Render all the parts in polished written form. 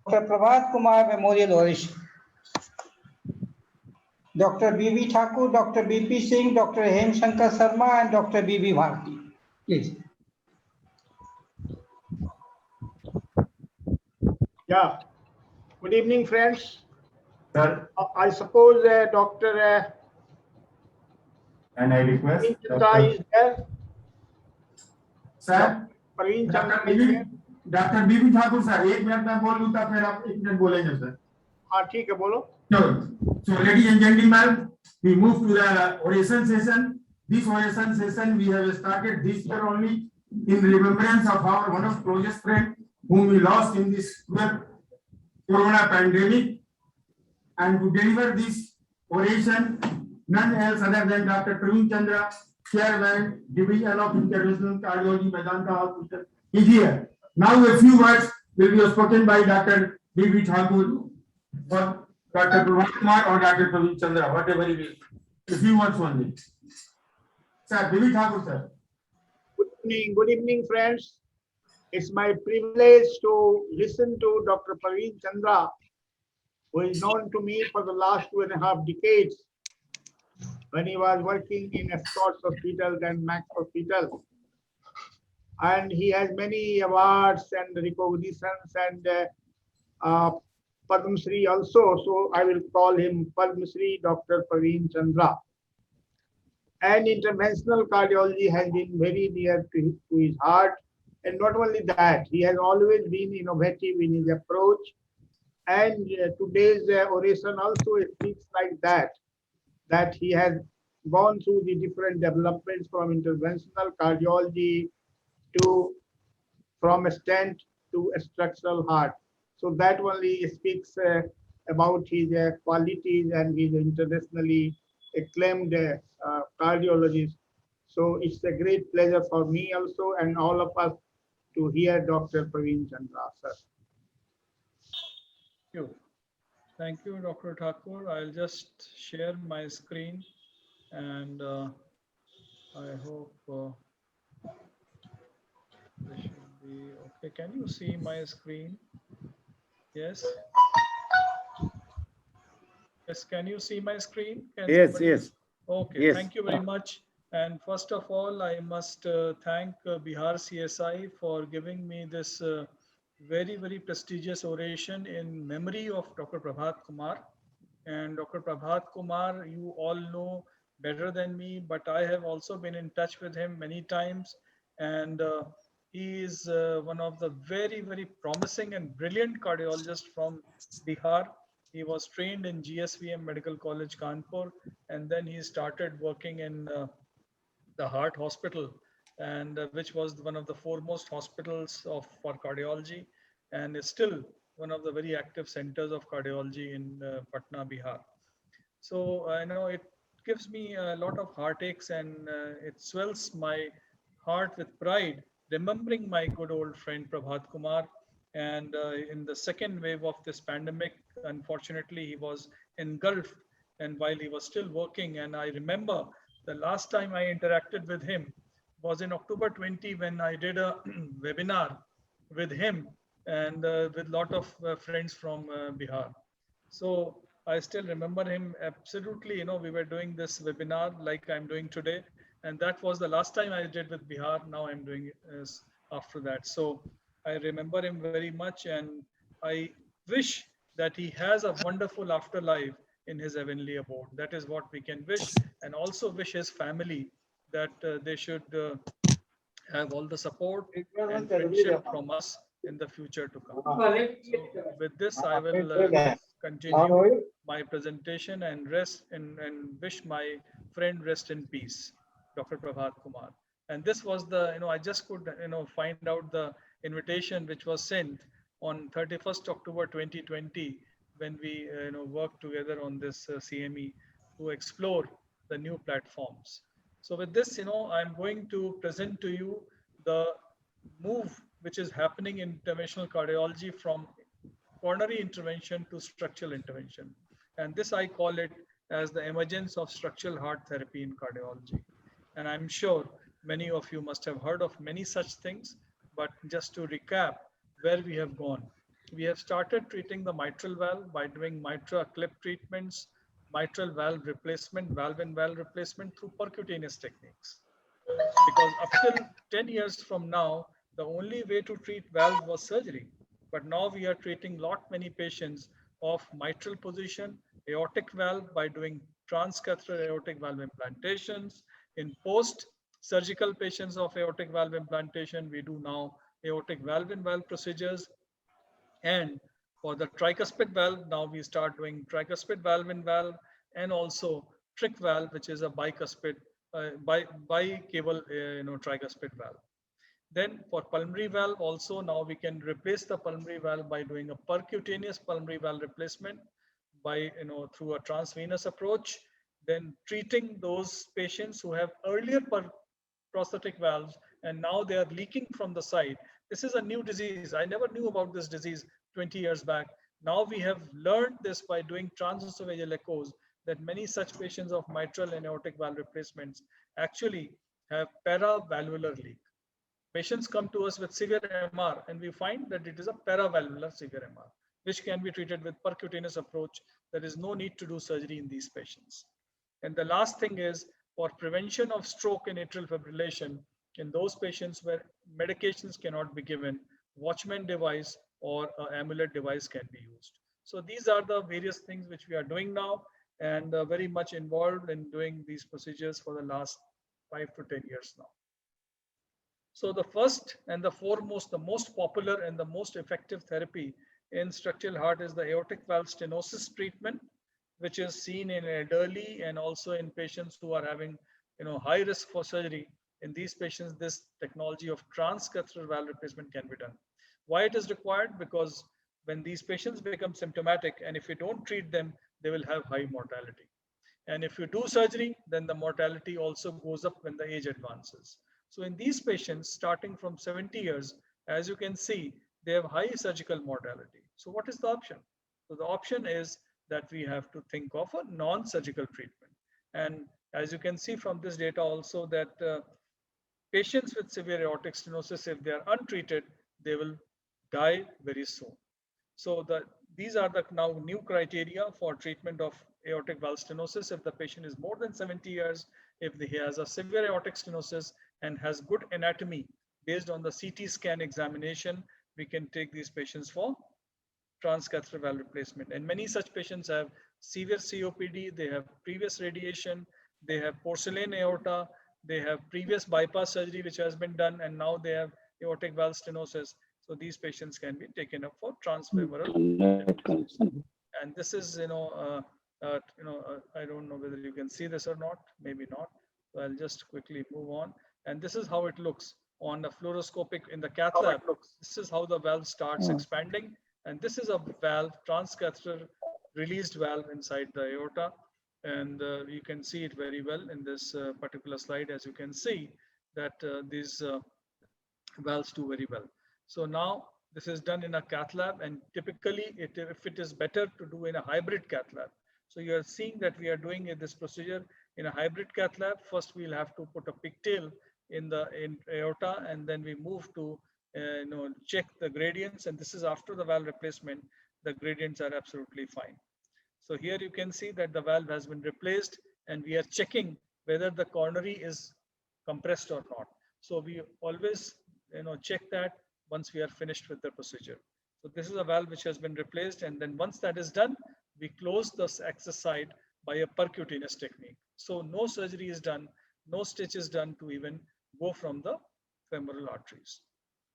Prabhat Kumar Memorial Oration. Dr. B.V. Thakur, Dr. B.P. Singh, Dr. Hem Shankar Sharma, and Dr. B.B. Bharti. Please. Yeah. Good evening, friends. Sir. I suppose Dr. And I request Chandra is there. Sir, Praveen Chandra is there. Doctor BB Thakur sir 1 minute में बोल दूं तो फिर आप 1 minute बोलेंगे sir. हाँ ठीक है बोलो. So ladies and gentlemen, we move to the oration session. This oration session we have started this year only in remembrance of our one of closest friend whom we lost in this corona pandemic, and to deliver this oration none else other than Dr. Praveen Chandra, Chairman, Division of Interventional Cardiology, Medanta Hospital, is here. Now a few words will be spoken by Dr. B.B. Thakur or Dr. Prabhat Kumar or Dr. Praveen Chandra, whatever it is. A few words only. Sir, B.B. Thakur, sir. Good evening, friends. It's my privilege to listen to Dr. Praveen Chandra, who is known to me for the last 2.5 decades when he was working in Escorts Hospital and Max Hospital. And he has many awards and recognitions and Padma Shri also. So I will call him Padma Shri Dr. Praveen Chandra. And interventional cardiology has been very near to his heart. And not only that, he has always been innovative in his approach. And today's oration also speaks like that he has gone through the different developments from interventional cardiology to from a stent to a structural heart. So that only speaks about his qualities and his internationally acclaimed cardiologist. So it's a great pleasure for me also and all of us to hear Dr. Praveen Chandra, sir. Thank you, Dr. Thakur. I'll just share my screen and I hope this should be okay. Can you see my screen? Yes. Yes, can you see my screen? Yes, somebody... yes. Okay, yes. Thank you very much. And first of all, I must thank Bihar CSI for giving me this very, very prestigious oration in memory of Dr. Prabhat Kumar. And Dr. Prabhat Kumar, you all know better than me, but I have also been in touch with him many times. And he is one of the very, very promising and brilliant cardiologists from Bihar. He was trained in GSVM Medical College, Kanpur, and then he started working in the Heart Hospital, and which was one of the foremost hospitals for cardiology, and is still one of the very active centers of cardiology in Patna, Bihar. So I know it gives me a lot of heartaches, and it swells my heart with pride, remembering my good old friend Prabhat Kumar. And in the second wave of this pandemic, unfortunately, he was engulfed, and while he was still working, and I remember the last time I interacted with him was in October 20 when I did a webinar with him and with a lot of friends from Bihar. So I still remember him absolutely. We were doing this webinar like I'm doing today. And that was the last time I did with Bihar. Now I'm doing it after that. So I remember him very much. And I wish that he has a wonderful afterlife in his heavenly abode. That is what we can wish, and also wish his family that they should have all the support and friendship from us in the future to come. So with this, I will continue my presentation and rest and wish my friend rest in peace, Dr. Prabhat Kumar. And this was the, I just could, find out the invitation which was sent on 31st October 2020 when we worked together on this CME to explore the new platforms. So with this, I'm going to present to you the move which is happening in interventional cardiology from coronary intervention to structural intervention. And this I call it as the emergence of structural heart therapy in cardiology. And I'm sure many of you must have heard of many such things, but just to recap where we have gone. we have started treating the mitral valve by doing mitral clip treatments, mitral valve replacement, valve-in-valve replacement through percutaneous techniques. Because up till 10 years from now, the only way to treat valve was surgery. But now we are treating many patients of mitral position, aortic valve by doing transcatheter aortic valve implantations. In post-surgical patients of aortic valve implantation, we do now aortic valve-in-valve procedures. And for the tricuspid valve, now we start doing tricuspid valve-in-valve and also tric valve, which is a bicuspid, bi-cable, tricuspid valve. Then for pulmonary valve also, now we can replace the pulmonary valve by doing a percutaneous pulmonary valve replacement by, through a transvenous approach. Then treating those patients who have earlier prosthetic valves and now they are leaking from the side. This is a new disease. I never knew about this disease 20 years back. Now we have learned this by doing transesophageal echoes that many such patients of mitral and aortic valve replacements actually have paravalvular leak. Patients come to us with severe MR and we find that it is a paravalvular severe MR, which can be treated with percutaneous approach. There is no need to do surgery in these patients. And the last thing is for prevention of stroke and atrial fibrillation in those patients where medications cannot be given, Watchman device or an amulet device can be used. So these are the various things which we are doing now and very much involved in doing these procedures for the last 5 to 10 years now. So the first and the foremost, the most popular and the most effective therapy in structural heart is the aortic valve stenosis treatment, which is seen in elderly and also in patients who are having, high risk for surgery. In these patients, this technology of transcatheter valve replacement can be done. Why it is required? Because when these patients become symptomatic and if you don't treat them, they will have high mortality. And if you do surgery, then the mortality also goes up when the age advances. So in these patients, starting from 70 years, as you can see, they have high surgical mortality. So what is the option? So the option is that we have to think of a non-surgical treatment. And as you can see from this data also that patients with severe aortic stenosis, if they are untreated, they will die very soon. So these are the now new criteria for treatment of aortic valve stenosis. If the patient is more than 70 years, if he has a severe aortic stenosis and has good anatomy based on the CT scan examination, we can take these patients for transcatheter valve replacement. And many such patients have severe COPD, they have previous radiation, they have porcelain aorta, they have previous bypass surgery which has been done, and now they have aortic valve stenosis. So these patients can be taken up for transfemoral. And this is, I don't know whether you can see this or not, maybe not. So I'll just quickly move on. And this is how it looks on the fluoroscopic in the cath lab. This is how the valve starts expanding. And this is a valve, transcatheter released valve inside the aorta. And you can see it very well in this particular slide. As you can see that these valves do very well. So now this is done in a cath lab, and typically if it is better to do in a hybrid cath lab. So you are seeing that we are doing this procedure in a hybrid cath lab. First, we'll have to put a pigtail in aorta, and then we move to check the gradients. And this is after the valve replacement. The gradients are absolutely fine. So here you can see that the valve has been replaced, and we are checking whether the coronary is compressed or not. So we always check that once we are finished with the procedure. So this is a valve which has been replaced, and then once that is done, we close this access site by a percutaneous technique. So no surgery is done, no stitch is done to even go from the femoral arteries.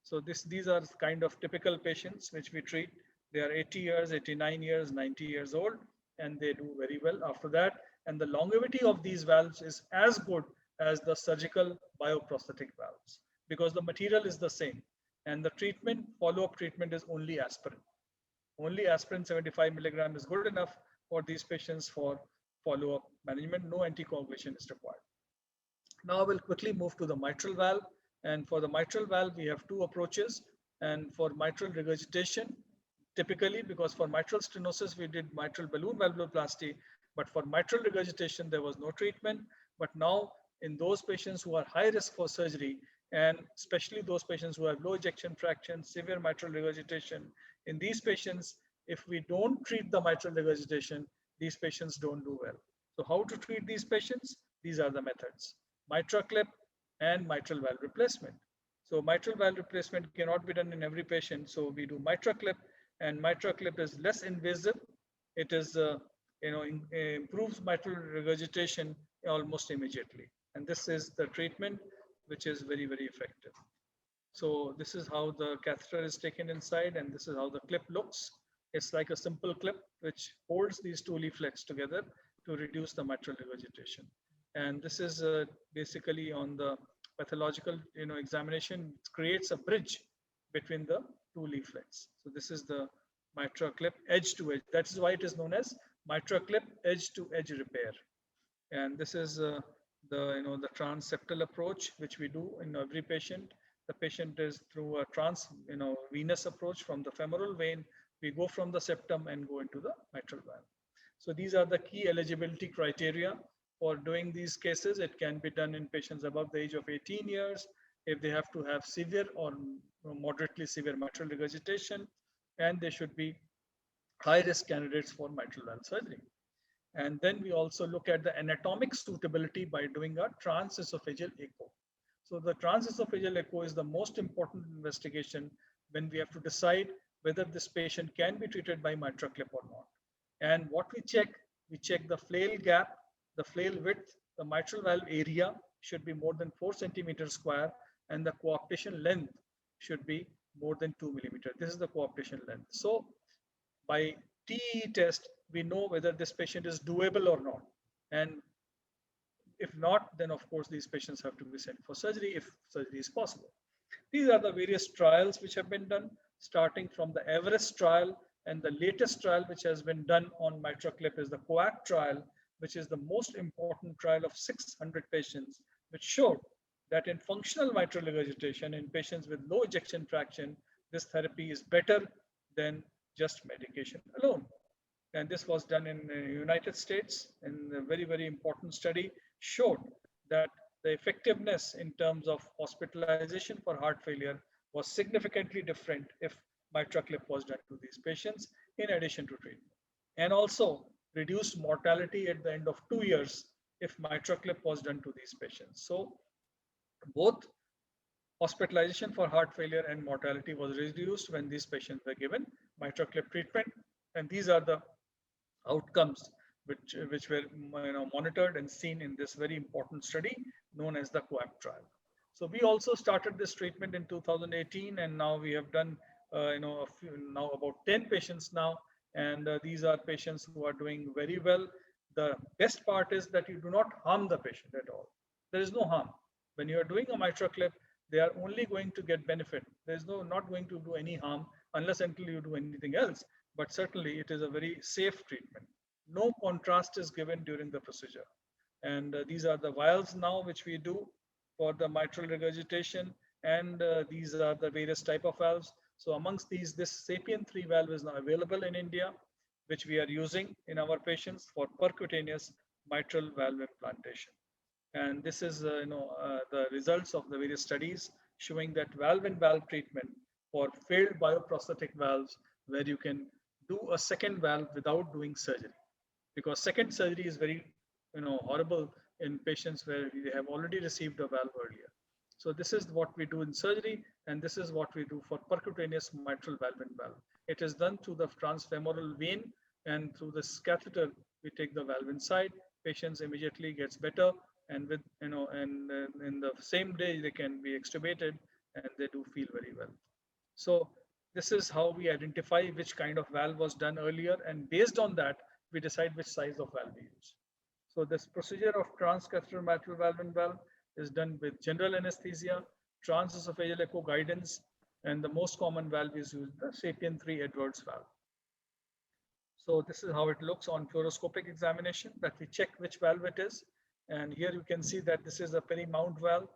So these are kind of typical patients which we treat. They are 80 years, 89 years, 90 years old, and they do very well after that. And the longevity of these valves is as good as the surgical bioprosthetic valves because the material is the same. And the treatment, follow-up treatment is only aspirin. Only aspirin 75 milligram is good enough for these patients for follow-up management. No anticoagulation is required. Now we'll quickly move to the mitral valve. And for the mitral valve, we have two approaches. And for mitral regurgitation, typically, because for mitral stenosis, we did mitral balloon valvuloplasty, but for mitral regurgitation, there was no treatment. But now in those patients who are high risk for surgery, And especially those patients who have low ejection fraction, severe mitral regurgitation. In these patients, if we don't treat the mitral regurgitation, these patients don't do well. So how to treat these patients? These are the methods: MitraClip and mitral valve replacement. So mitral valve replacement cannot be done in every patient. So we do MitraClip, and MitraClip is less invasive. It is, improves mitral regurgitation almost immediately. And this is the treatment, which is very, very effective. So this is how the catheter is taken inside, and this is how the clip looks. It's like a simple clip which holds these two leaflets together to reduce the mitral regurgitation. And this is basically on the pathological, examination. It creates a bridge between the two leaflets. So this is the MitraClip edge to edge. That is why it is known as MitraClip edge to edge repair. And this is the transseptal approach, which we do in every patient. The patient is through a venous approach from the femoral vein. We go from the septum and go into the mitral valve. So these are the key eligibility criteria for doing these cases. It can be done in patients above the age of 18 years if they have to have severe or moderately severe mitral regurgitation, and they should be high risk candidates for mitral valve surgery. And then we also look at the anatomic suitability by doing a transesophageal echo. So the transesophageal echo is the most important investigation when we have to decide whether this patient can be treated by MitraClip or not. And what we check the flail gap, the flail width, the mitral valve area should be more than 4 centimeters square, and the coaptation length should be more than 2 millimeters. This is the coaptation length. So by TE test, we know whether this patient is doable or not. And if not, then of course these patients have to be sent for surgery if surgery is possible. These are the various trials which have been done, starting from the Everest trial, and the latest trial which has been done on MitraClip is the COACT trial, which is the most important trial of 600 patients, which showed that in functional mitral regurgitation in patients with low ejection fraction, this therapy is better than just medication alone. And this was done in the United States, and a very, very important study showed that the effectiveness in terms of hospitalization for heart failure was significantly different if MitraClip was done to these patients in addition to treatment, and also reduced mortality at the end of 2 years if MitraClip was done to these patients. So both hospitalization for heart failure and mortality was reduced when these patients were given MitraClip treatment. And these are the outcomes which were monitored and seen in this very important study known as the COACT trial. So we also started this treatment in 2018, and now we have done now about 10 patients now, and these are patients who are doing very well. The best part is that you do not harm the patient at all. There is no harm. When you are doing a MitraClip, they are only going to get benefit. There is not going to do any harm unless until you do anything else. But certainly it is a very safe treatment. No contrast is given during the procedure. And these are the vials now which we do for the mitral regurgitation, and these are the various type of valves. So amongst these, this SAPIEN 3 valve is now available in India, which we are using in our patients for percutaneous mitral valve implantation. And this is the results of the various studies showing that valve-in-valve treatment for failed bioprosthetic valves, where you can do a second valve without doing surgery, because second surgery is very horrible in patients where they have already received a valve earlier. So this is what we do in surgery, and this is what we do for percutaneous mitral valve-in-valve. It is done through the transfemoral vein, and through this catheter we take the valve inside. Patients immediately gets better, and with in the same day they can be extubated, and they do feel very well. So this is how we identify which kind of valve was done earlier, and based on that we decide which size of valve we use. So this procedure of transcatheter mitral valve-in-valve is done with general anesthesia, transesophageal echo guidance, and the most common valve is used, the SAPIEN 3 Edwards valve. So this is how it looks on fluoroscopic examination, that we check which valve it is. And here you can see that this is a perimount valve.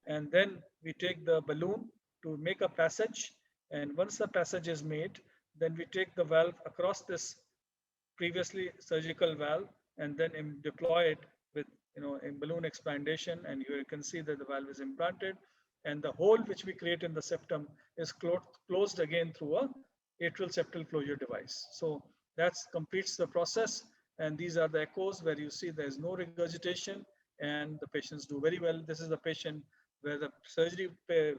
And then we take the balloon to make a passage. And once the passage is made, then we take the valve across this previously surgical valve, and then deploy it with a balloon explantation. And you can see that the valve is implanted. and the hole which we create in the septum is closed again through a atrial septal closure device. So that completes the process. And these are the echoes where you see there is no regurgitation and the patients do very well. This is the patient where the surgery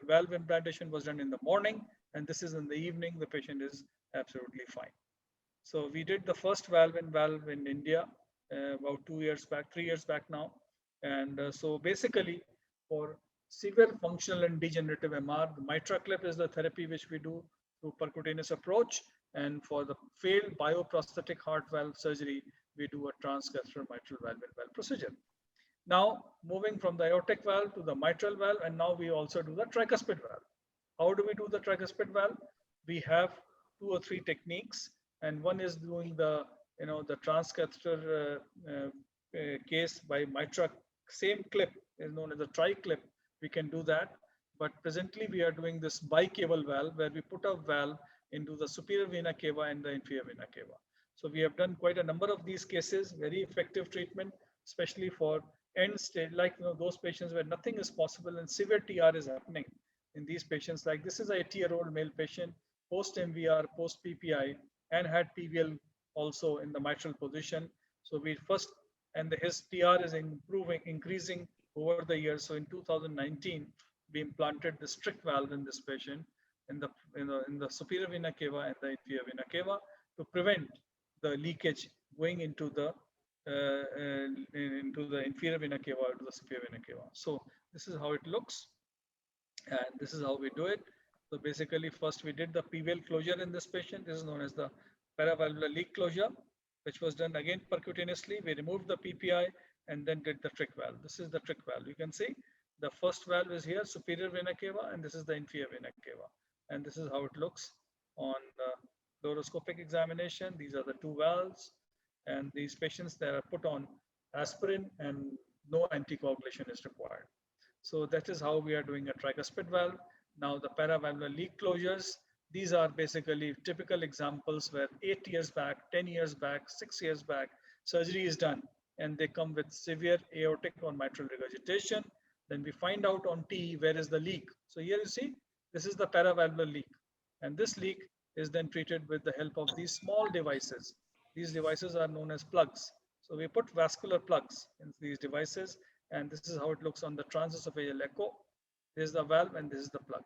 valve implantation was done in the morning, and this is in the evening. The patient is absolutely fine. So we did the first valve in India about 2 years back, 3 years back now. And so basically for severe functional and degenerative MR, the MitraClip is the therapy which we do through percutaneous approach. And for the failed bioprosthetic heart valve surgery, we do a transcatheter mitral valve in valve procedure. Now moving from the aortic valve to the mitral valve, and now we also do the tricuspid valve. How do we do the tricuspid valve? We have 2 or 3 techniques, and one is doing the the transcatheter case by mitra. Same clip is known as the tri-clip. We can do that, but presently we are doing this bicable valve where we put a valve into the superior vena cava and the inferior vena cava. So we have done quite a number of these cases, very effective treatment, especially for end stage, like those patients where nothing is possible and severe TR is happening. In these patients, like this is a 80-year-old male patient, post MVR, post PPI, and had PVL also in the mitral position. So we first, and his TR is increasing over the years. So in 2019, we implanted the strict valve in this patient in the superior vena cava and the inferior vena cava to prevent the leakage going into the inferior vena cava or to the superior vena cava. So this is how it looks, and this is how we do it. So basically, first we did the PVL closure in this patient. This is known as the paravalvular leak closure, which was done again percutaneously. We removed the PPI and then did the trick valve. This is the trick valve. You can see the first valve is here, superior vena cava, and this is the inferior vena cava. And this is how it looks on the fluoroscopic examination. These are the 2 valves, and these patients that are put on aspirin and no anticoagulation is required. So that is how we are doing a tricuspid valve. Now the paravalvular leak closures, these are basically typical examples where 8 years back, 10 years back, 6 years back, surgery is done and they come with severe aortic or mitral regurgitation. Then we find out on TE where is the leak. So here you see, this is the paravalvular leak, and this leak is then treated with the help of these small devices. These devices are known as plugs. So we put vascular plugs in these devices, and this is how it looks on the transesophageal echo. This is the valve and this is the plug.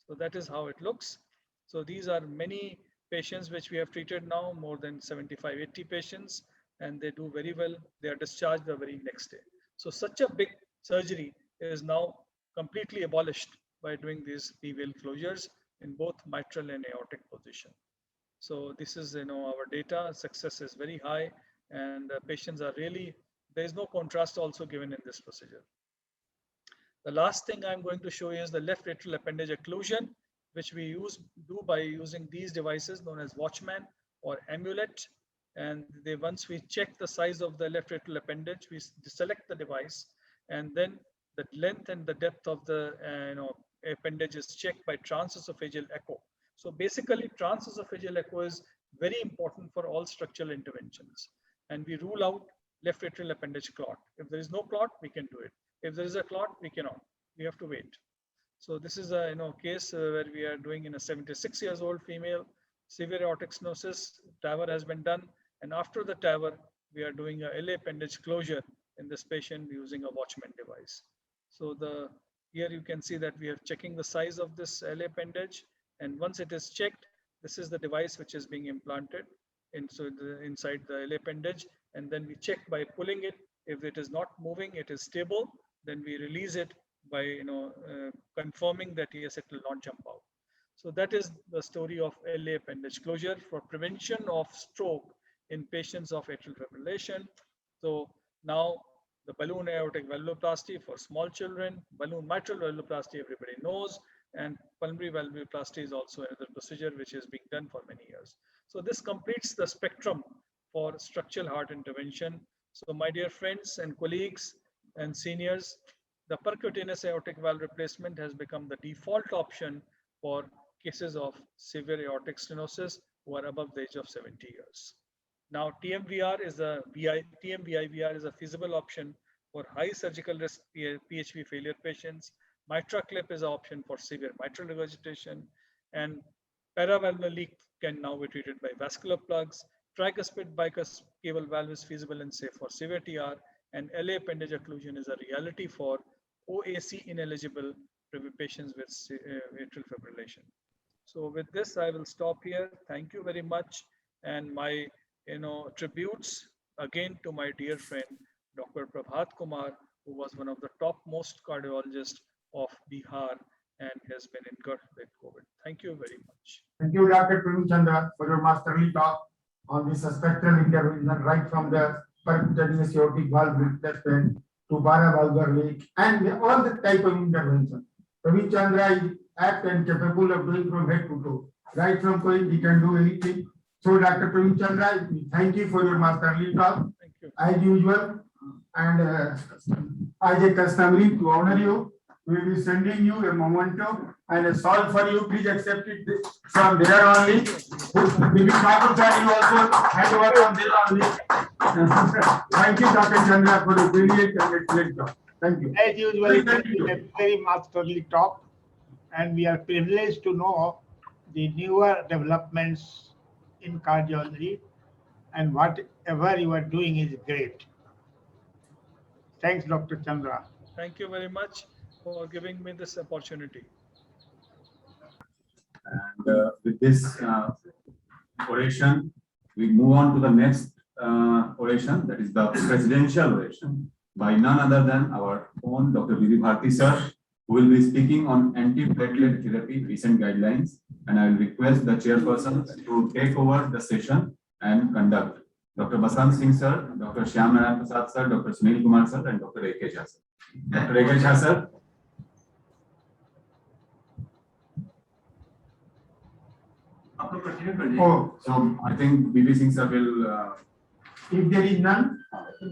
So that is how it looks. So these are many patients which we have treated now, more than 75, 80 patients, and they do very well. They are discharged the very next day. So such a big surgery is now completely abolished by doing these PVL closures in both mitral and aortic position. So this is our data. Success is very high, and patients are really, there is no contrast also given in this procedure. The last thing I'm going to show you is the left atrial appendage occlusion, which we do by using these devices known as Watchman or Amulet. And once we check the size of the left atrial appendage, we select the device, and then the length and the depth of the appendage is checked by transesophageal echo. So basically, transesophageal echo is very important for all structural interventions, and we rule out left atrial appendage clot. If there is no clot, we can do it. If there is a clot, we cannot. We have to wait. So this is a case where we are doing in a 76-year-old female, severe aortic stenosis. TAVR has been done, and after the TAVR, we are doing a LA appendage closure in this patient using a Watchman device. So here you can see that we are checking the size of this LA appendage, and once it is checked, this is the device which is being implanted inside the LA appendage, and then we check by pulling it. If it is not moving, it is stable, then we release it by confirming that yes, it will not jump out. So that is the story of LA appendage closure for prevention of stroke in patients of atrial fibrillation. So now the balloon aortic valvuloplasty for small children, balloon mitral valvuloplasty everybody knows, and pulmonary valvuloplasty is also another procedure which is being done for many years. So this completes the spectrum for structural heart intervention. So my dear friends and colleagues and seniors, the percutaneous aortic valve replacement has become the default option for cases of severe aortic stenosis who are above the age of 70 years. Now, TMVR is TMVIVR is a feasible option for high surgical risk PHP failure patients. Mitra clip is an option for severe mitral regurgitation, and paravalvular leak can now be treated by vascular plugs. Tricuspid bypass cable valve is feasible and safe for severe TR, and LA appendage occlusion is a reality for OAC ineligible patients with atrial fibrillation. So with this, I will stop here. Thank you very much, and my tributes again to my dear friend Dr. Prabhat Kumar, who was one of the topmost cardiologists of Bihar and has been incurred with COVID. Thank you very much. Thank you, Dr. Praveen Chandra, for your masterly talk on this spectral intervention, right from the percutaneous aortic valve replacement to paravalvular leak and all the type of intervention. Praveen Chandra is apt and capable of doing from head to toe. Right from point, he can do anything. So, Dr. Praveen Chandra, thank you for your masterly talk. Thank you. As usual, and as a customary to honor you, we will be sending you a memento and a solve for you. Please accept it from there only. Maybe Dr. Chandra, you also hand over from there only. Thank you, Dr. Chandra, for the brilliant and excellent talk. Thank you. As usual, it has been a very masterly talk, and we are privileged to know the newer developments in cardiology, and whatever you are doing is great. Thanks, Dr. Chandra. Thank you very much for giving me this opportunity. And with this oration, we move on to the next oration, that is the presidential oration by none other than our own Dr. B.V. Bharti sir, who will be speaking on antiplatelet therapy recent guidelines. And I will request the chairperson to take over the session and conduct. Dr. Basant Singh sir, Dr. Shyam Narayan Prasad sir, Dr. Sunil Kumar sir, and Dr. A.K. Jha sir. Dr. A.K. Jha sir. Oh, So I think B.V. Singh sir will. if there is none,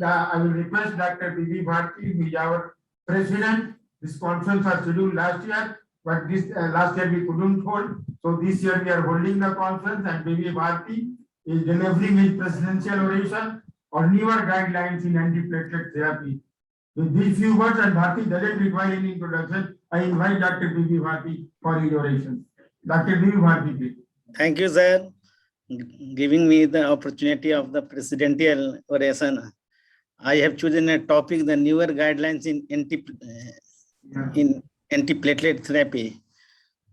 I will request Dr. B.V. Bharti, who is our president. This conference was scheduled last year, but this last year we couldn't hold. So this year we are holding the conference, and B.V. Bharti is delivering his presidential oration on newer guidelines in antiplatelet therapy. With these few words, and Bharti doesn't require any introduction, I invite Dr. B.V. Bharti for his oration. Dr. B.V. Bharti, please. Thank you, sir, giving me the opportunity of the presidential oration. I have chosen a topic, the newer guidelines in antiplatelet therapy.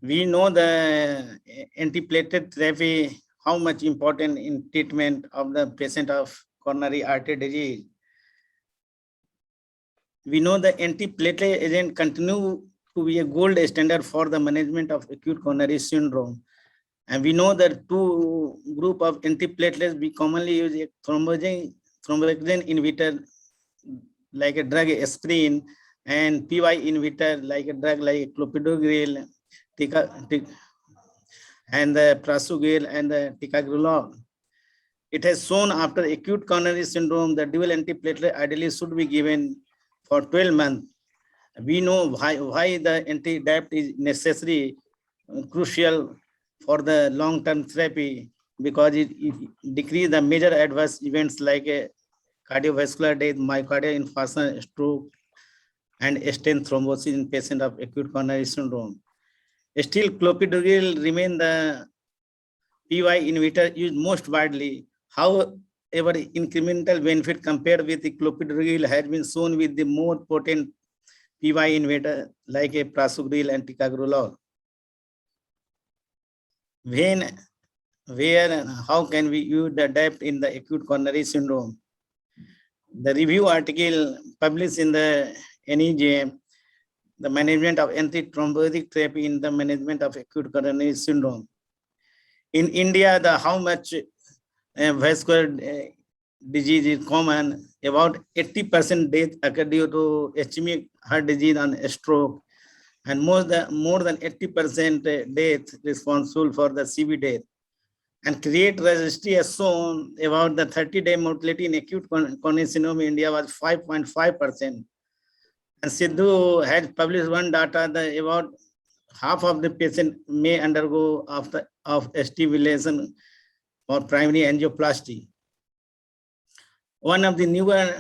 We know the antiplatelet therapy, how much important in treatment of the patient of coronary artery disease. We know the antiplatelet agent continue to be a gold standard for the management of acute coronary syndrome. And we know that two group of antiplatelets we commonly use a thromboxane inhibitor like a drug aspirin, and PY inhibitor like a drug like clopidogrel, and the prasugrel and the ticagrelor. It has shown after acute coronary syndrome that dual antiplatelet ideally should be given for 12 months. We know why the anti-DAPT is necessary, crucial for the long-term therapy, because it decreases the major adverse events like a cardiovascular death, myocardial infarction, stroke, and stent thrombosis in patients of acute coronary syndrome. Still, clopidogrel remains the PY inhibitor used most widely. However, incremental benefit compared with the clopidogrel has been shown with the more potent PY inhibitor like a prasugrel and ticagrelor. When, where, and how can we use the DAPT in the acute coronary syndrome? The review article published in the NEJM, the management of antithrombotic therapy in the management of acute coronary syndrome. In India, the how much vascular disease is common, about 80% death occur due to ischemic heart disease and stroke, and more than 80% death responsible for the CV death. And CREATE registry has shown about the 30-day mortality in acute coronary syndrome in India was 5.5%. And Sidhu has published one data that about half of the patient may undergo after ST or primary angioplasty. One of the newer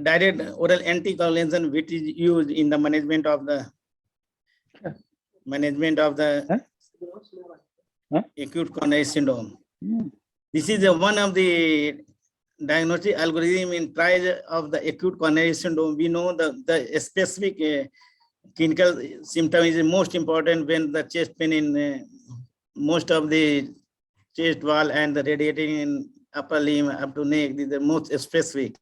direct oral anticoagulation which is used in the management of the acute coronary syndrome. This is one of the diagnostic algorithm in trial of the acute coronary syndrome. We know the specific clinical symptom is most important when the chest pain in most of the chest wall and the radiating in upper limb up to neck. This is the most specific.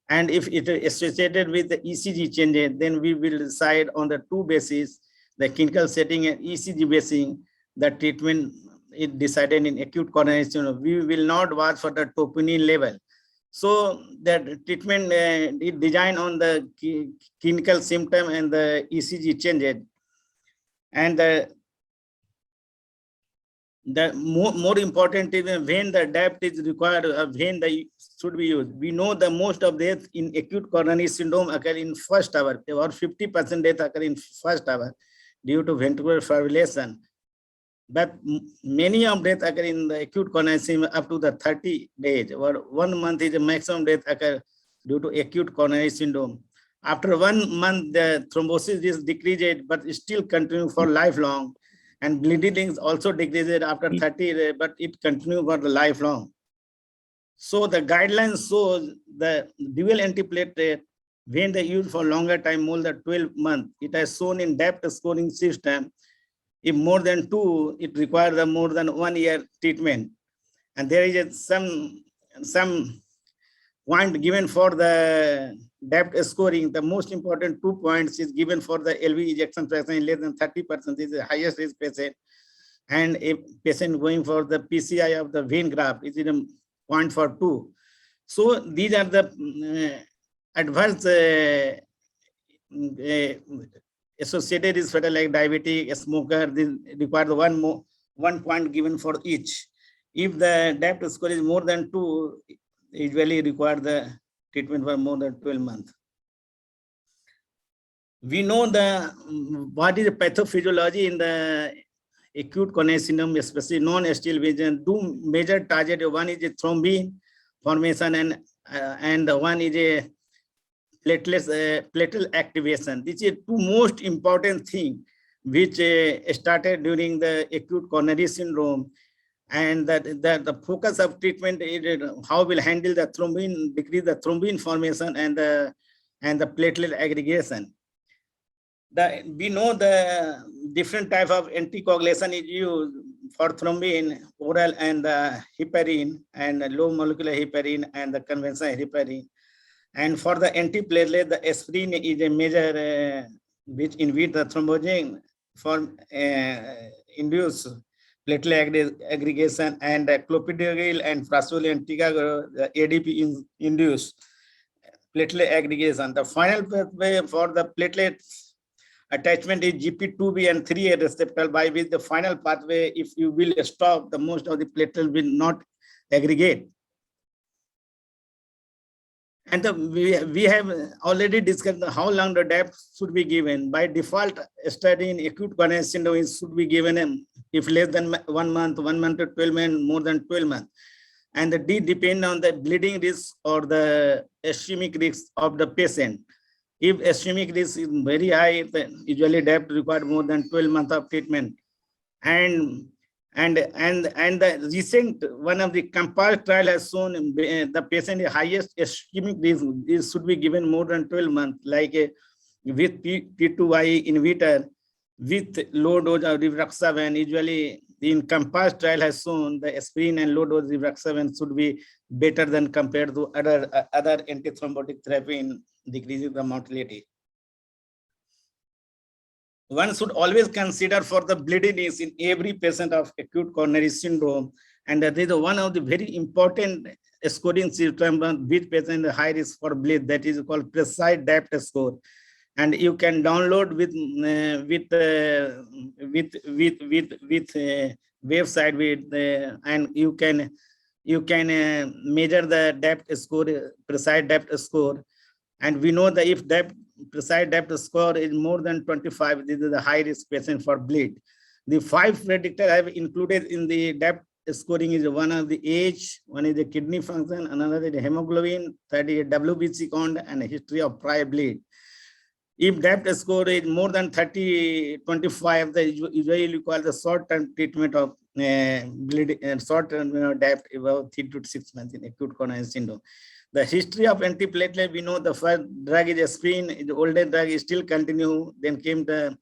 And if it is associated with the ECG changes, then we will decide on the two bases, the clinical setting and ECG basing, the treatment is decided in acute coronary syndrome. We will not watch for the troponin level. So that treatment is designed on the clinical symptom and the ECG changes. And the more important is when the depth is required, when the should be used. We know the most of death in acute coronary syndrome occur in first hour. About 50% death occur in first hour due to ventricular fibrillation. But many of death occur in the acute coronary syndrome up to the 30 days, or 1 month is the maximum death occur due to acute coronary syndrome. After 1 month, the thrombosis is decreased, but still continue for lifelong. And bleeding is also decreased after 30 days, but it continues for the lifelong. So the guidelines shows the dual antiplatelet when they use for longer time, more than 12 months. It has shown in depth scoring system. If more than 2, it requires a more than 1 year treatment. And there is some point given for the depth scoring. The most important 2 points is given for the LV ejection fraction less than 30% is the highest risk patient. And a patient going for the PCI of the vein graft is in a 0.42. So these are the adverse associated is fatal like diabetic, a smoker. This requires 1 point given for each. If the depth score is more than 2, usually require the treatment for more than 12 months. We know what is the pathophysiology in the acute coronary syndrome, especially non-STL vision. Two major targets. One is a thrombin formation and the one is a platelet activation. This is two most important things which started during the acute coronary syndrome. And that the focus of treatment is how we'll handle the thrombin, decrease the thrombin formation and the platelet aggregation. We know the different type of anticoagulation is used for thrombin, oral and the heparin and low molecular heparin and the conventional heparin. And for the antiplatelet, the aspirin is a major which inhibit the thrombogene for induce platelet aggregation, and clopidogrel and prasugrel and ticagrelor, the ADP induce platelet aggregation. The final pathway for the platelet attachment is GP2B and 3A receptor, by which the final pathway, if you will stop, the most of the platelet will not aggregate. And we have already discussed how long the depth should be given. By default, study in acute coronary syndrome should be given if less than 1 month, 1 month to 12 months, more than 12 months. And the D depend on the bleeding risk or the ischemic risk of the patient. If ischemic risk is very high, then usually depth required more than 12 months of treatment. And the recent one of the COMPASS trial has shown the patient the highest ischemic risk should be given more than 12 months, like with P2Y inhibitor with low dose of rivaroxaban. Usually in COMPASS trial has shown the aspirin and low dose rivaroxaban should be better than compared to other antithrombotic therapy in decreasing the mortality. One should always consider for the bleeding is in every patient of acute coronary syndrome. And that is one of the very important scoring system which patient high risk for bleed, that is called precise depth score. And you can download with website and you can measure the depth score, precise depth score. And we know that if precise depth score is more than 25, this is the high risk patient for bleed. The 5 predictors I have included in the depth scoring is one of the age, one is the kidney function, another is the hemoglobin, third is WBC count, and a history of prior bleed. If depth score is more than 30-25, they usually require the short-term treatment of bleeding and short-term depth about 3 to 6 months in acute coronary syndrome. The history of antiplatelet, we know the first drug is aspirin, the older drug is still continue. Then came the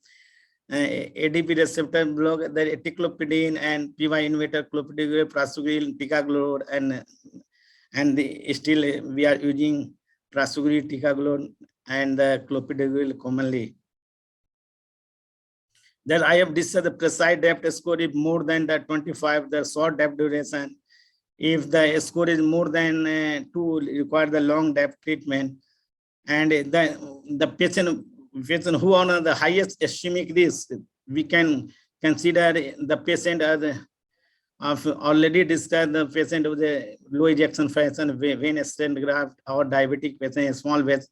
ADP receptor block, the etiquilopidine and PY inhibitor, clopidogrel, prasugrel, ticagrelor, and still we are using prasugrel, ticagrelor, and the clopidogrel commonly. Then I have discussed the precise depth score if more than the 25, the short depth duration. If the score is more than 2, require the long depth treatment. And the patient who are on the highest ischemic risk, we can consider the patient as of already discussed the patient with the low ejection fraction, venous stent graft, or diabetic patient, small vessel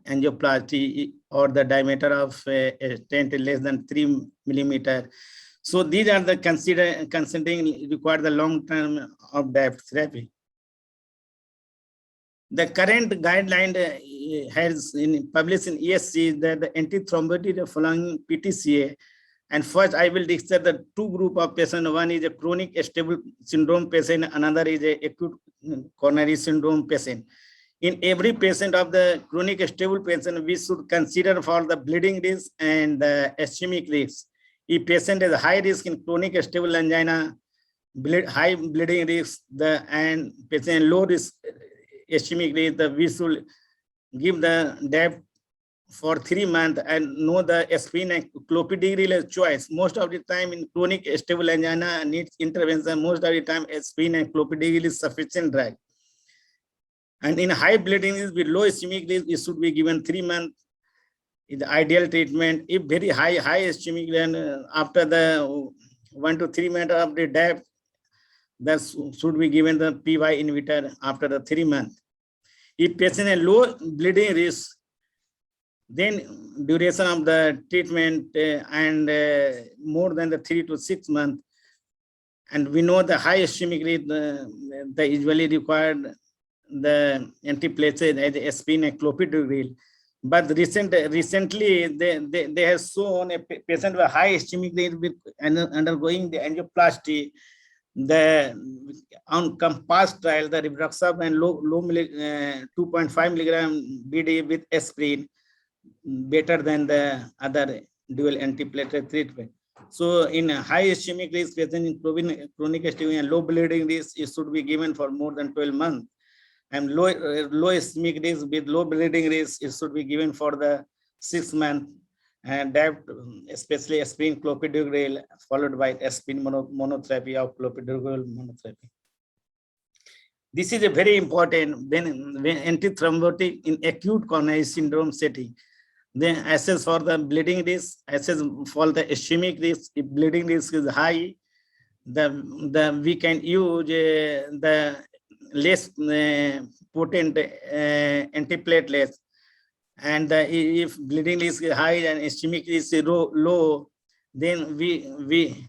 angioplasty, or the diameter of stent less than 3 millimeter. So these are the considering require the long term of depth therapy. The current guideline has published in ESC that the antithrombotic following PTCA. And first, I will discuss the two group of patients. One is a chronic stable syndrome patient, another is a acute coronary syndrome patient. In every patient of the chronic stable patient, we should consider for the bleeding risk and the ischemic risk. If patient is high risk in chronic stable angina, high bleeding risk, and patient low risk ischemic risk, we should give the depth for 3 months and know the aspirin and clopidogrel choice. Most of the time in chronic stable angina needs intervention. Most of the time aspirin and clopidogrel is sufficient drug. And in high bleeding risk with low ischemic risk, it should be given 3 months. In the ideal treatment. If very high ischemic, then after the 1 to 3 months of the depth, that should be given the PY inhibitor after the 3 months. If patient has low bleeding risk, then duration of the treatment and more than the 3 to 6 months. And we know the high ischemic risk, they usually required the antiplatelet as aspirin and clopidogrel. But recently, they have shown a patient with high ischemic risk undergoing the angioplasty. On COMPASS trial, the rivaroxaban and low 2.5 milligram BD with aspirin better than the other dual antiplatelet treatment. So in a high ischemic risk patient in chronic ischemic and low bleeding risk, it should be given for more than 12 months. And low ischemic risk with low bleeding risk, it should be given for the 6 months. And that especially aspirin clopidogrel followed by aspirin monotherapy or clopidogrel monotherapy. This is a very important when antithrombotic in acute coronary syndrome setting. Then assess for the bleeding risk, assess for the ischemic risk. If bleeding risk is high, we can use the less potent antiplatelets. And if bleeding risk is high and ischemic risk is low, then we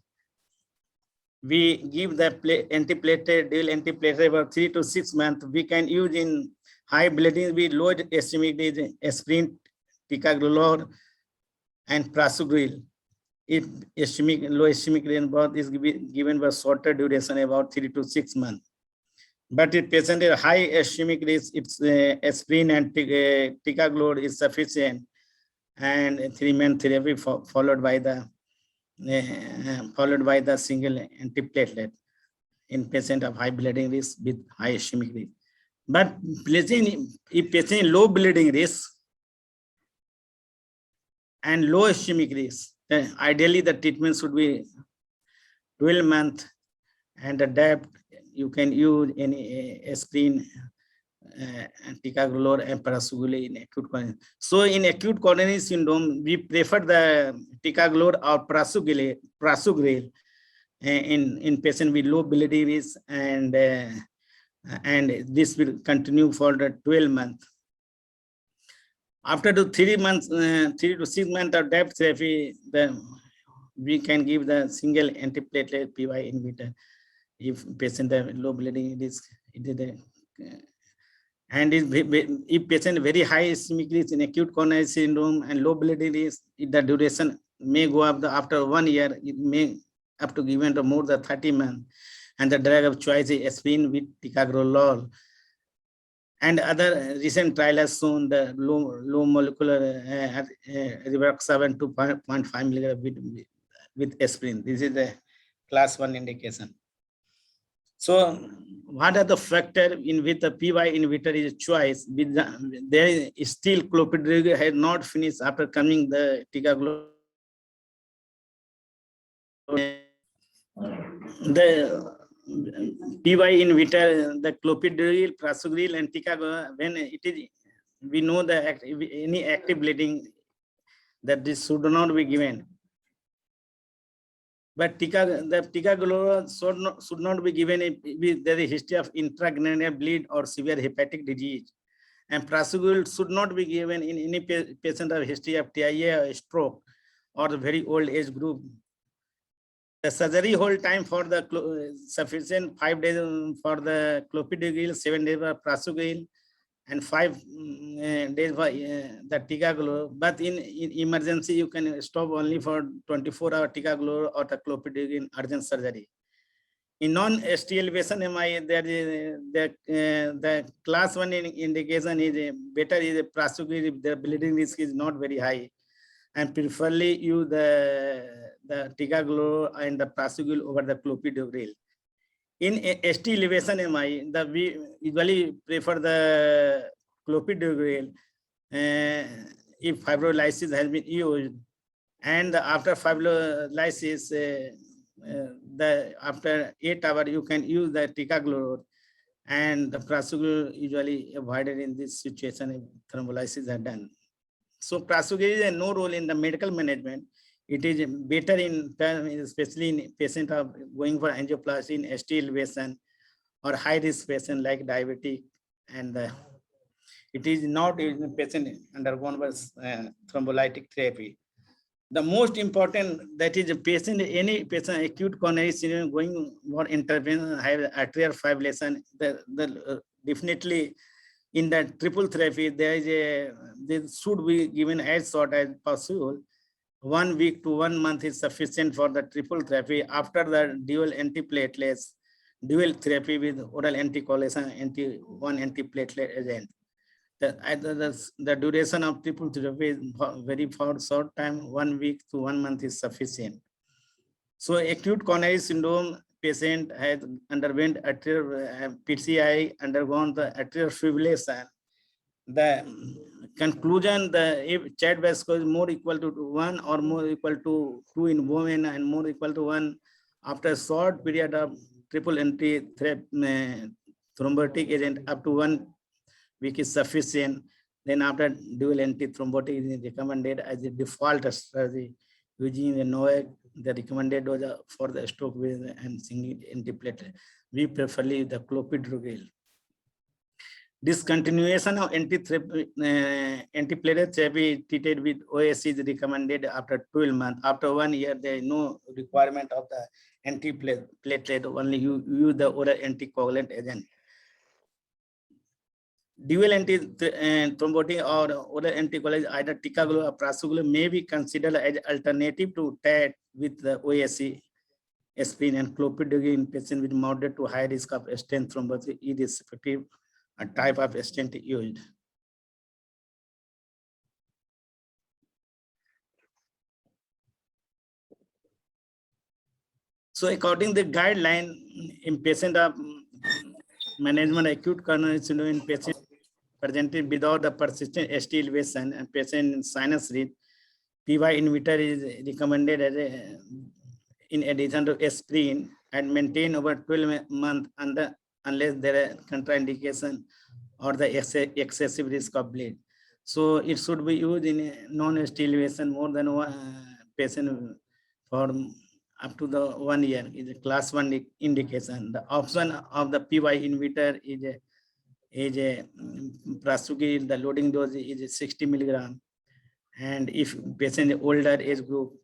give the antiplatelet, dual antiplatelet about 3 to 6 months. We can use in high bleeding with low ischemic risk aspirin, ticagrelor, and prasugrel. If low ischemic risk is given by shorter duration, about 3 to 6 months. But if patient is high ischemic risk, it's aspirin and ticagrelor is sufficient, and 3 month therapy followed by the single antiplatelet in patient of high bleeding risk with high ischemic risk. But if patient low bleeding risk and low ischemic risk, then ideally the treatment should be 12 months, and the depth you can use any aspirin, ticagrelor, and prasugrel in acute coronary. So in acute coronary syndrome, we prefer the ticagrelor or prasugrel in patient with low bleeding risk, and this will continue for the 12 months. After the 3 to 6 months of depth therapy, we can give the single antiplatelet PY inhibitor. if patient have low bleeding risk, and if patient very high ischemic risk in acute coronary syndrome and low bleeding risk, the duration may go up after 1 year, it may up to given to more than 30 months. And the drug of choice is aspirin with ticagrelor. And other recent trial has shown the low molecular rivaroxaban 2.5 milligram with aspirin. This is the class 1 indication. So what are the factors in which the PY inhibitor is choice? There is still clopidogrel has not finished after coming the ticagrelor. The PY inhibitor, the clopidogrel, prasugrel, and ticagrelor, when it is, we know that any active bleeding that this should not be given. But the ticagrelor should not be given if there is a history of intracranial bleed or severe hepatic disease. And prasugrel should not be given in any patient of history of TIA or stroke or the very old age group. The surgery hold time for the sufficient 5 days for the clopidogrel, 7 days for prasugrel, and 5 days for the ticagrelor. But in emergency, you can stop only for 24-hour ticagrelor or the clopidogrel urgent surgery. In non-ST elevation MI, there is the class 1 indication is better is prasugrel if the bleeding risk is not very high, and preferably use the ticagrelor and the prasugrel over the clopidogrel. In ST elevation MI, we usually prefer the clopidogrel if fibrolysis has been used, and after fibrolysis, after 8 hours, you can use the ticagrelor, and the prasugrel usually avoided in this situation if thrombolysis are done. So prasugrel has no role in the medical management. It is better in term, especially in patient of going for angioplasty in ST elevation or high risk patient like diabetic, and it is not in patient undergone thrombolytic therapy. The most important that is a patient, any patient acute coronary syndrome going for intervention, have arterial fibrillation, definitely in the triple therapy, they should be given as short as possible. 1 week to 1 month is sufficient for the triple therapy. After the dual antiplatelets, dual therapy with oral anticoagulation, one antiplatelet agent. The duration of triple therapy is very short time, 1 week to 1 month is sufficient. So acute coronary syndrome patient has underwent arterial PCI, undergone the arterial fibrillation. The conclusion, if Chad Vasco is more equal to 1 or more equal to 2 in women and more equal to 1 after a short period of triple antithrombotic agent up to 1 week is sufficient. Then after dual antithrombotic is recommended as a default strategy using the NOAC, the recommended dose for the stroke with and single antiplatelet. We preferably the clopidogrel. Discontinuation of antiplatelet therapy treated with OS is recommended after 12 months. After 1 year, there is no requirement of the antiplatelet, only you use the oral anticoagulant agent. Dual antithrombotic or oral anticoagulant, either ticagrelor or prasugrel, may be considered as alternative to TAT with the OSC, aspirin, and clopidogrel in patients with moderate to high risk of stent thrombosis, irrespective a type of stent used. So according to the guideline in patient of management acute coronary syndrome in patient presented without the persistent ST elevation and patient in sinus lead, PY inhibitor is recommended as in addition to aspirin and maintained over 12 months unless there are contraindication or the excessive risk of bleed. So it should be used in non-ST elevation more than one patient for up to the 1 year is a class 1 indication. The option of the PY inhibitor is a prasugrel, the loading dose is 60 milligram. And if patient is older age group,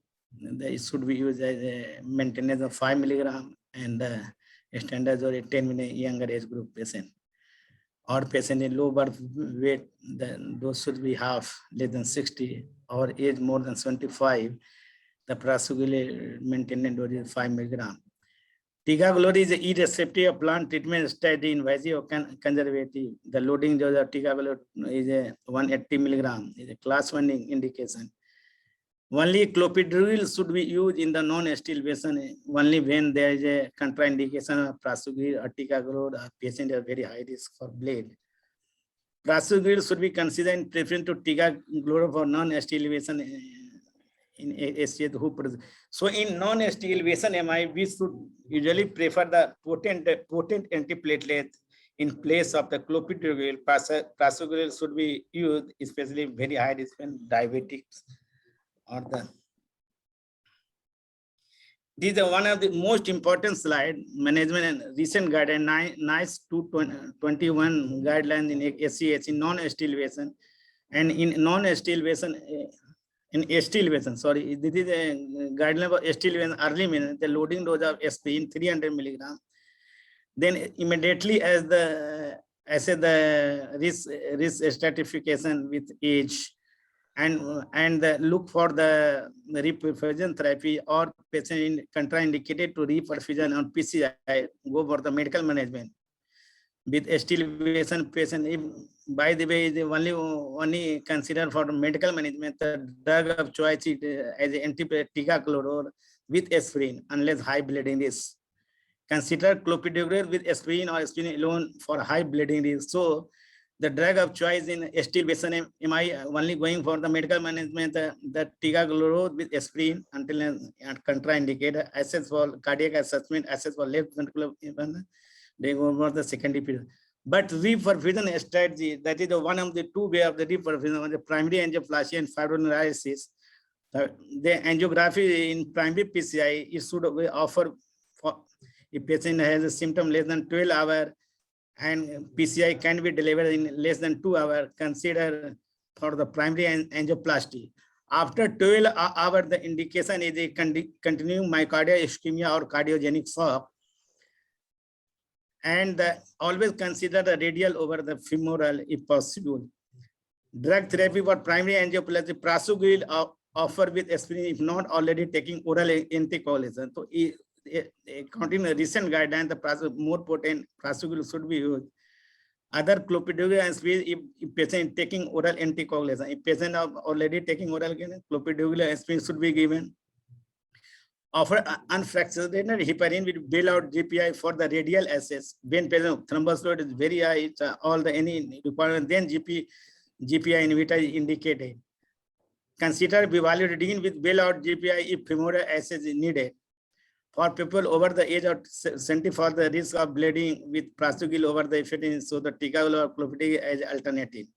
it should be used as a maintenance of 5 milligram. And standards or a 10-minute younger age group patient. Or patient in low birth weight, then those should be half, less than 60, or age more than 75. The prasugrel maintenance dose is 5 mg. Ticagrelor is irrespective of plant treatment study invasive or conservative. The loading dose of ticagrelor is a 180 mg. Is a class 1 indication. Only clopidogrel should be used in the non-sterile patient only when there is a contraindication of prasugrel or ticagrelor. A patient has very high risk for bleed. Prasugrel should be considered in preference to ticagrelor for non-sterile patient in SCH who produce. So in non-sterile patient MI, we should usually prefer the potent antiplatelet in place of the clopidogrel. Prasugrel should be used, especially very high risk when diabetics. Or the these are one of the most important slide management and recent guideline NICE 221 guidelines in SCH in non-sterile patient and in non-sterile patient in sterile patient. Sorry, this is a guideline for sterile patient early minute. The loading dose of aspirin 300 mg. Then immediately as the risk stratification with age. And look for the reperfusion therapy or patient in contraindicated to reperfusion on PCI, go for the medical management. With sterile patient, if, by the way, is only considered for medical management, the drug of choice is as ticagrelor with aspirin, unless high bleeding risk. Consider clopidogrel with aspirin or aspirin alone for high bleeding risk. So the drug of choice in sterile patient, am I only going for the medical management, the ticagrelor with aspirin until contraindicated, assess for cardiac assessment, assess for left ventricular, they go for the secondary period. But reperfusion strategy, that is the one of the two way of the reperfusion, the primary angioplasty and fibrinolysis. The angiography in primary PCI is should offer for if patient has a symptom less than 12 hours and PCI can be delivered in less than 2 hours, consider for the primary angioplasty. After 12 hours, the indication is a continuing myocardial ischemia or cardiogenic shock. And always consider the radial over the femoral if possible. Drug therapy for primary angioplasty, prasugrel offer with aspirin if not already taking oral anticoagulation. So according to the recent guidelines, the more potent prasugrel should be used. Other clopidogrel and aspirin if patient taking oral anticoagulation. If patient are already taking oral clopidogrel and aspirin should be given. Offer unfractionated heparin with bailout GPI for the radial access. When patient thrombus load is very high, it's all the any requirement, then GPI inhibitor is indicated. Consider bivalirudin with bailout GPI if femoral access is needed. For people over the age of 70 for the risk of bleeding with prasugrel over the effect, so the ticagrelor or clopidogrel as alternative.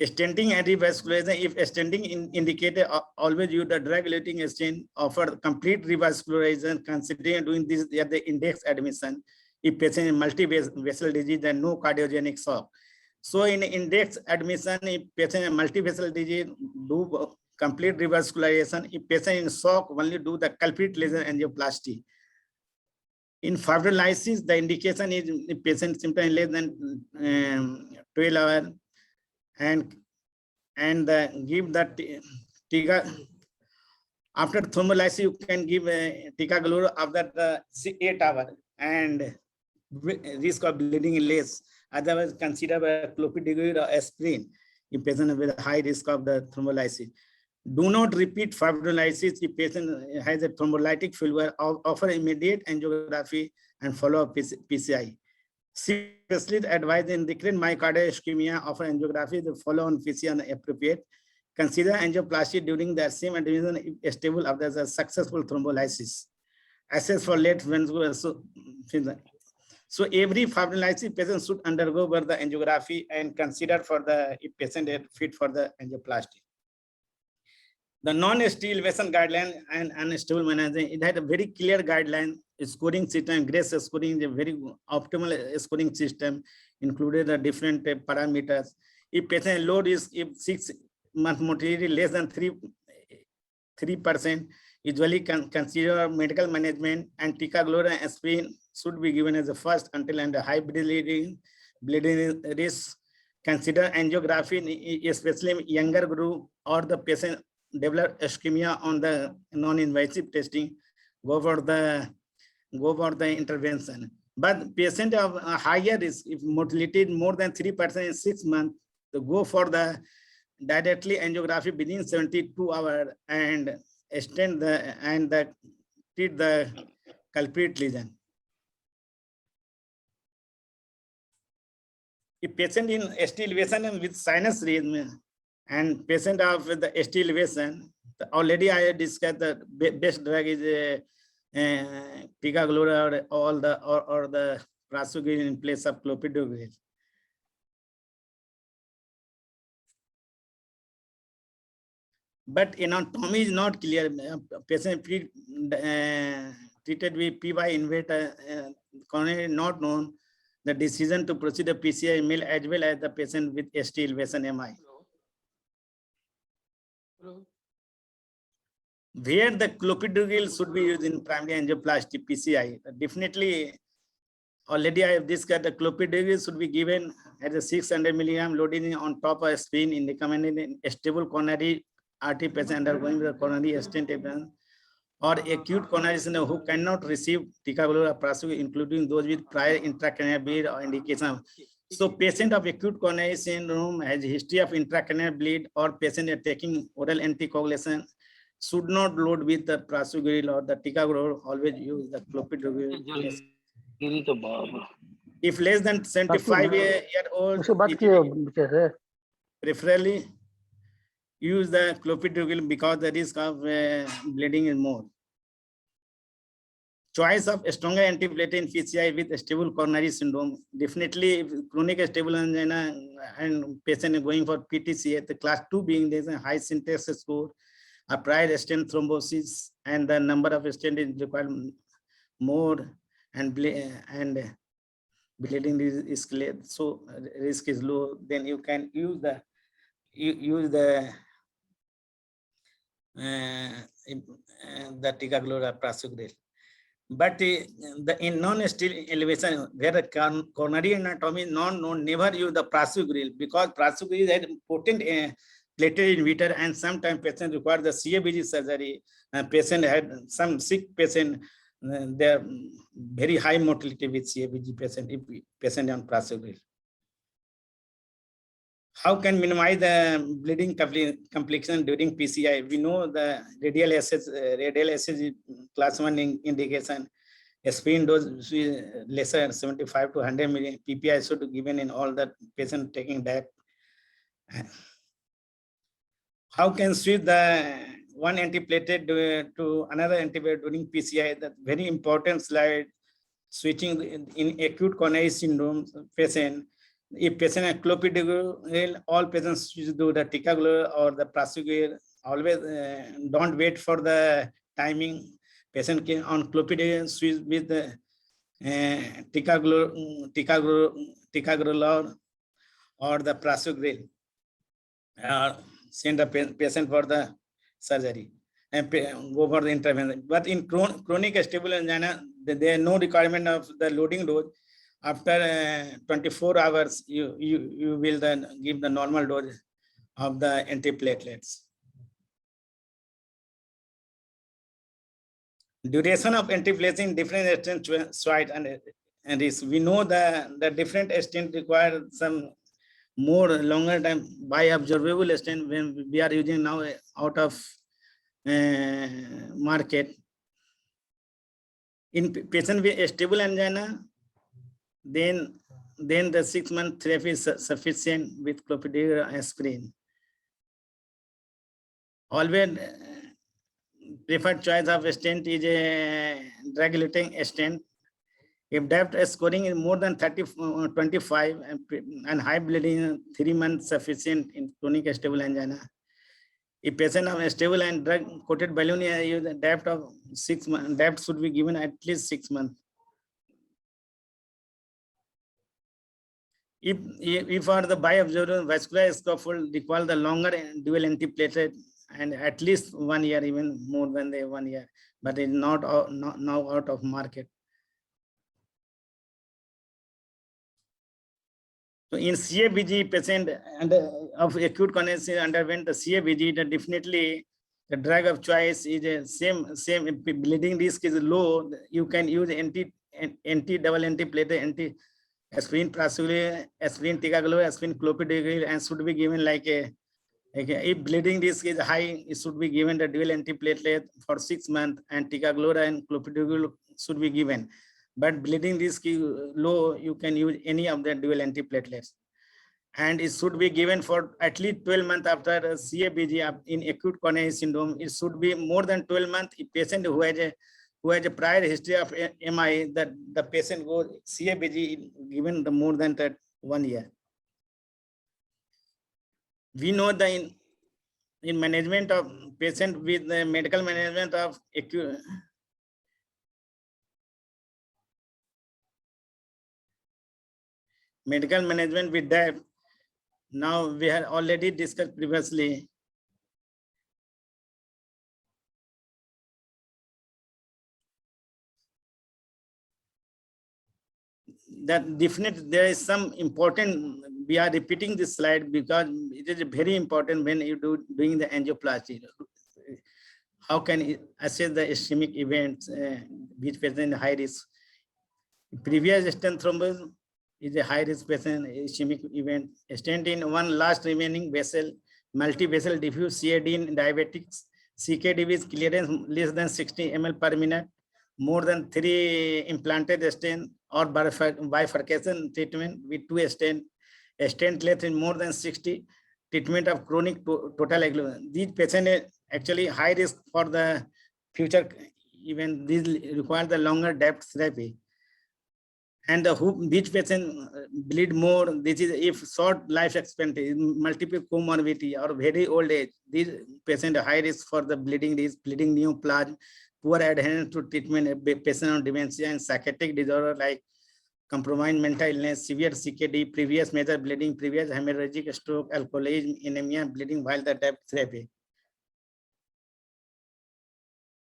Stenting and revascularization, if stenting indicated, always use the drug-eluting stent, offer complete revascularization, considering doing this at the index admission. If patient is multi-vessel disease and no cardiogenic shock. So in index admission, if patient is multi-vessel disease, do complete revascularization. If patient in shock, only do the culprit laser angioplasty. In fibrinolysis, the indication is if patient symptom less than 12 hours and give that after thrombolysis, you can give ticagrelor after the 8 hours and risk of bleeding is less. Otherwise, consider clopidogrel or aspirin if patient with a high risk of the thrombolysis. Do not repeat fibrinolysis if patient has a thrombolytic failure. Offer immediate angiography and follow up PCI. Specialist advised in recurrent myocardial ischemia, offer angiography to follow on PCI appropriate. Consider angioplasty during the same admission if stable after the successful thrombolysis. Assess for late ventricular. So every fibrinolysis patient should undergo the angiography and consider for the if patient is fit for the angioplasty. The non-sterile patient guideline and unstable management, it had a very clear guideline. Scoring system, GRACE scoring is a very optimal scoring system, included the different parameters. If patient load is if 6 month mortality less than 3%, usually consider medical management and ticagrelor and aspirin should be given as a first until and high bleeding risk. Consider angiography, especially in younger group or the patient develop ischemia on the non-invasive testing. Go for the intervention. But patient of a higher risk, if mortality more than 3% in 6 months, to go for the directly angiography within 72 hours and extend treat the culprit lesion. If patient in ST elevation and with sinus rhythm and patient of the ST elevation, already I discussed the best drug is ticagrelor or the prasugrel in place of clopidogrel. But anatomy is not clear. Patient treated with PY invader coronary not known. The decision to proceed a PCI male as well as the patient with ST elevation MI. Where the clopidogrel should be used in primary angioplasty PCI. Definitely, already I have discussed the clopidogrel should be given at a 600 milligram loading on top of a screen in recommended in stable coronary artery patient undergoing the coronary stent or acute coronary syndrome who cannot receive ticagrelor or prasugrel, including those with prior intracranial bleed or indication. So patient of acute coronary syndrome has a history of intracranial bleed or patient are taking oral anticoagulation should not load with the prasugrel or the ticagrelor, always use the clopidogrel. If less than 75 year old, preferably use the clopidogrel because the risk of bleeding is more. Choice of stronger antiplatelet in PCI with stable coronary syndrome. Definitely, if chronic stable angina and patient is going for PTCA, the class 2 being there's a high syntax score, a prior stent thrombosis, and the number of stent is required more, and bleeding is clear, so risk is low. Then you can use the ticagrelor or prasugrel. But in non-ST elevation, where the coronary anatomy is not known, never use the prasugrel because prasugrel is potent platelet inhibitor, and sometimes patient require the CABG surgery. Patient had some sick patient, they're very high mortality with CABG patient if patient on prasugrel. How can minimize the bleeding complication during PCI? We know the radial SS is class 1 indication. Aspirin dose is lesser, 75 to 100 million. PPI should be given in all the patient taking DAP. How can switch the one antiplatelet to another antiplatelet during PCI? That's very important slide. Switching in acute coronary syndrome patient. If patient has clopidogrel, all patients should do the ticagrelor or the prasugrel. Always don't wait for the timing. Patient can on clopidogrel switch with the ticagrelor or the prasugrel. Send the patient for the surgery and go for the intervention. But in chronic stable angina, there is no requirement of the loading dose. After 24 hours, you will then give the normal dose of the antiplatelets. Duration of antiplatelets in different stent site and risk. We know the different stent require some more longer time by observable stent when we are using now out of market. In patient with stable angina, then the 6-month therapy is sufficient with clopidogrel and aspirin. Always preferred choice of stent is a drug-eluting stent. If depth scoring is more than 25 and high bleeding, 3 months sufficient in chronic stable angina. If patient of stable and drug-coated balloon, use a depth of 6 months. Depth should be given at least 6 months. If for the bi-observable vascular scaffold require the longer dual antiplatelet and at least 1 year, even more than the 1 year, but it's not now out of market. So in CABG patient and of acute coronary syndrome underwent the CABG, then definitely the drug of choice is a same if bleeding risk is low. You can use double antiplatelet, aspirin, prazolam, aspirin, ticagrelor, aspirin, clopidogrel, and should be given like if bleeding risk is high, it should be given the dual antiplatelet for 6 months, and ticagrelor and clopidogrel should be given. But bleeding risk is low, you can use any of the dual antiplatelets. And it should be given for at least 12 months after CABG in acute coronary syndrome. It should be more than 12 months. A patient who has a prior history of MI, that the patient goes CABG given the more than 1 year. We know that in management of patient with the medical management of acute medical management with that, now we had already discussed previously. That definitely there is some important, we are repeating this slide because it is very important when you doing the angioplasty. How can you assess the ischemic events which present high risk? Previous stent thrombus is a high risk patient ischemic event. Stent in one last remaining vessel, multi-vessel diffuse CAD in diabetics, CKD with clearance less than 60 ml per minute, more than 3 implanted stent or bifurcation treatment with 2 stent, stent length in more than 60, treatment of chronic total agglutinin. These patients actually high risk for the future, even these require the longer depth therapy. And these patients bleed more. This is if short life expectancy, multiple comorbidity or very old age. These patients are high risk for the bleeding risk, bleeding neoplasm, poor adherence to treatment, patient on dementia and psychiatric disorder like compromised mental illness, severe CKD, previous major bleeding, previous hemorrhagic stroke, alcoholism, anemia, bleeding while the depth therapy.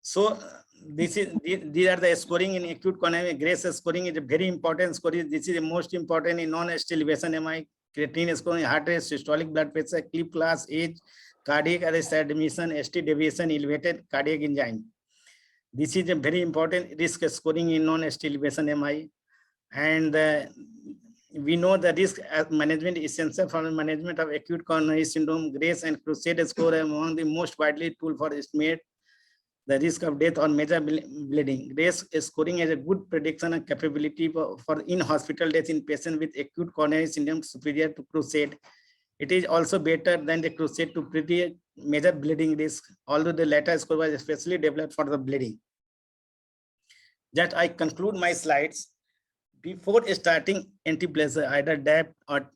So these are the scoring in acute coronary. Grace scoring is a very important scoring. This is the most important in non-ST elevation MI, creatinine scoring, heart rate, systolic blood pressure, clip class, age, cardiac arrest admission, ST deviation, elevated cardiac engine. This is a very important risk scoring in non-ST elevation MI. And we know the risk management is essential for the management of acute coronary syndrome. Grace and Crusade score are among the most widely tool for estimate the risk of death or major bleeding. Grace scoring has a good prediction and capability for in-hospital death in patients with acute coronary syndrome superior to Crusade. It is also better than the Crusade to predict major bleeding risk, although the latter score was especially developed for the bleeding. That I conclude my slides. Before starting antiplatelet, either DAPT or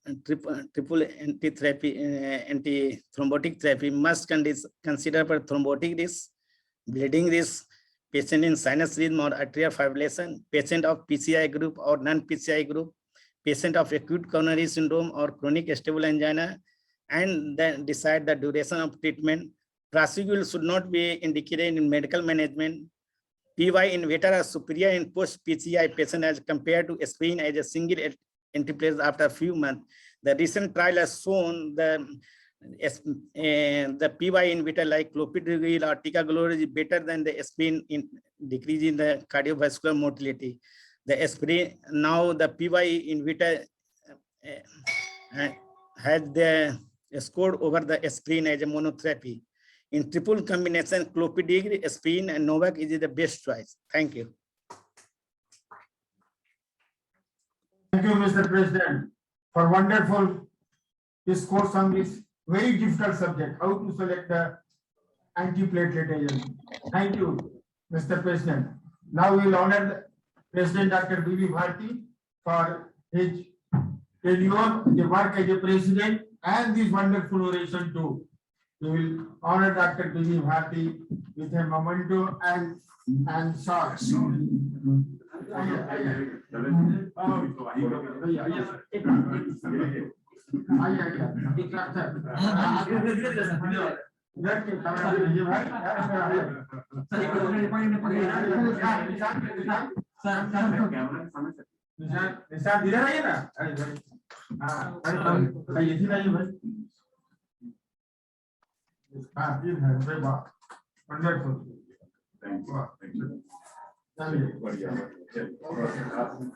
triple anti-thrombotic therapy must consider for thrombotic risk, bleeding risk, patient in sinus rhythm or atrial fibrillation, patient of PCI group or non-PCI group, patient of acute coronary syndrome or chronic stable angina, and then decide the duration of treatment. Prazolam should not be indicated in medical management. PY inhibitor are superior in post-PCI patient as compared to aspirin as a single antiplatelet after a few months. The recent trial has shown the PY inhibitor like clopidogrel or ticagrelor is better than the aspirin in decreasing the cardiovascular mortality. The aspirin, now the PY inhibitor has the scored over the aspirin as a monotherapy. In triple combination, clopidogrel, aspirin, and Novak is the best choice. Thank you. Thank you, Mr. President, for wonderful discourse on this very difficult subject, how to select the antiplatelet agent. Thank you, Mr. President. Now we will honor President Dr. B.V. Bharti for his tenure, the work as a president, and this wonderful oration too. We will honor Dr. B.V. Bharti with a memento and short. निशान इधर आइए ना। हाँ, ये थी ना ये भाई। हाँ, ये है, सही बात। Wonderful. Thank you. वाह, Thank you. चलिए। बढ़िया, बढ़िया। चलिए।